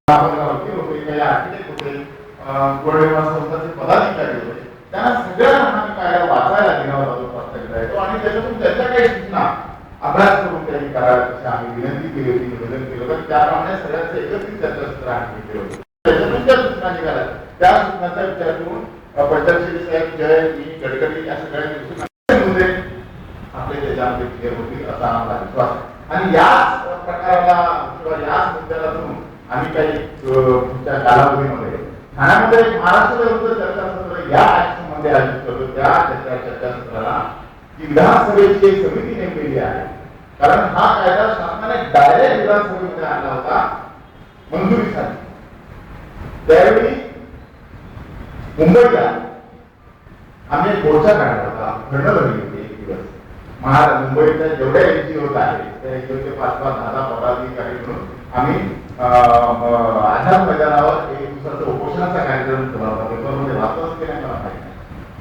काही आर्किटेक्ट होते, गोल्डेवा संस्थांचे पदाधिकारी होते, त्यांना सगळ्यांना काय वाचायला घेण्यावर जातो प्रत्येक येतो आणि त्याच्यातून त्यांच्या काही सूचना अभ्यास करून त्यांनी करायला तशी आम्ही विनंती केली होती, निवेदन केलं होतं. त्याप्रमाणे सगळ्यांचं एकत्रित चर्चासत्र आम्ही केलं होतं. त्याच्यातून ज्या सूचना निघाल्या त्या सूचनांचा विचार करून पंचायत साहेब, जय, मी, गडकरी या सगळ्यांनी आपले त्याच्यामध्ये क्लिअर होतील असा आम्हाला विश्वास आहे. आणि याच प्रकाराला किंवा याच मुद्द्याला धरून आम्ही काही पुढच्या कालावधीमध्ये ठाण्यामध्ये महाराष्ट्र विरुद्ध चर्चासत्र या ऍक्शनमध्ये आयोजित करतो. त्या चर्चासत्राला विधानसभेची एक समिती नेमलेली आहे. कारण हा कायदा शासनाने डायरेक्ट विधानसभेमध्ये आणला होता मंजुरीसाठी. त्यावेळी मुंबईला आम्ही एक मोर्चा काढला होता, धरणं भरली होती एक दिवस. मुंबईच्या जेवढ्या एनजीओ आहेत त्या एनजीओचे 5-5, 10-10 पदाधिकारी म्हणून आम्ही आझाद मैदानावर एक दिवसाचा उपोषणाचा कार्यक्रम केला होता. पेपरमध्ये वाचच केला मला माहिती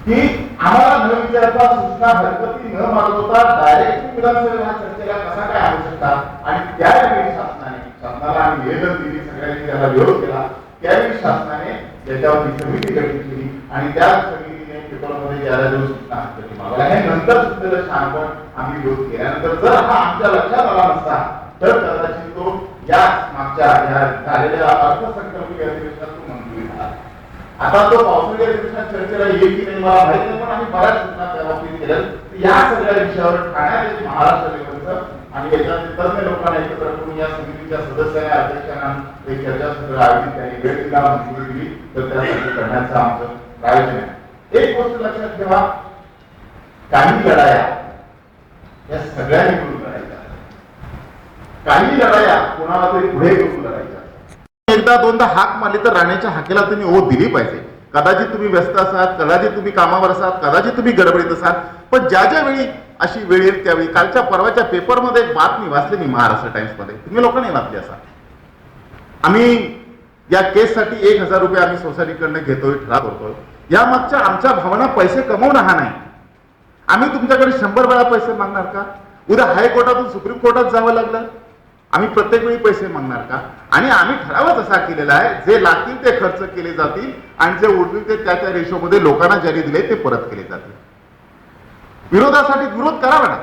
की आम्हाला न विचारता सूचना हरकती न मागवता डायरेक्ट विधानसभेत हा चर्चेला कसा काय आणू शकतात. आणि त्यावेळी शासनाला आम्ही निवेदन दिली, सगळ्यांनी त्याला विरोध केला. त्यावेळी शासनाने त्याच्यावरती समिती गठीत केली आणि त्या समितीने पेपरमध्ये ज्याला जो सूचना हरकती मागवल्या हे नंतर सुचलेलं शहाणपण आम्ही विरोध केल्यानंतर जर हा आमच्या लक्षात आला नसता तर कदाचित तो या मागच्या झालेल्या अर्थसंकल्पीय अधिवेशनात तो मंजुरी झाला. आता तो पावसाळी अधिवेशनात चर्चेला येईल की नाही मला माहित नाही, पण आम्ही बऱ्याच सूचना त्या बाबतीत केल्या. या सगळ्या विषयावर ठाण्यात एक महाराष्ट्र लेवलचं आणि याच्यात तज्ञ लोकांना एकत्र करून या समितीच्या सदस्यांना, अध्यक्षांना एक चर्चासत्र आयोजित त्यांनी वेळ दिला, मंजुरी दिली तर त्यासाठी करण्याचं आमचं आयोजन आहे. एक गोष्ट लक्षात ठेवा, काही लढाया या सगळ्यांनी मिळून लढायच्या. काही लढाया कोणाला तरी पुढे घेऊन लढायच्या. एकदा दोनदा हाक मारली तर राहण्याच्या हाकेला तुम्ही ओढ दिली पाहिजे. कदाचित तुम्ही व्यस्त असाल, कदाचित तुम्ही कामावर असाल, कदाचित तुम्ही गडबडीत असाल, पण ज्या ज्या वेळी अशी वेळ येईल त्यावेळी कालच्या परवाच्या पेपरमध्ये एक बातमी वाचली मी महाराष्ट्र टाइम्स मध्ये, तुम्ही लोकांनी वाचली असा. आम्ही या केससाठी 1000 रुपये आम्ही सोसायटीकडनं घेतोय, ठराव करतोय. या मागच्या आमच्या भावना पैसे कमवणं हा नाही. आम्ही तुमच्याकडे 100 वेळा पैसे मागणार का? उद्या हायकोर्टातून सुप्रीम कोर्टात जावं लागलं, आम्ही प्रत्येक वेळी पैसे मागणार का? आणि आम्ही ठरावच असा केलेला आहे, जे लागतील ते खर्च केले जातील आणि जे उरतील ते त्या रेशोमध्ये लोकांना ज्यांनी दिले ते परत केले जातील. विरोधासाठी विरोध करावा ना.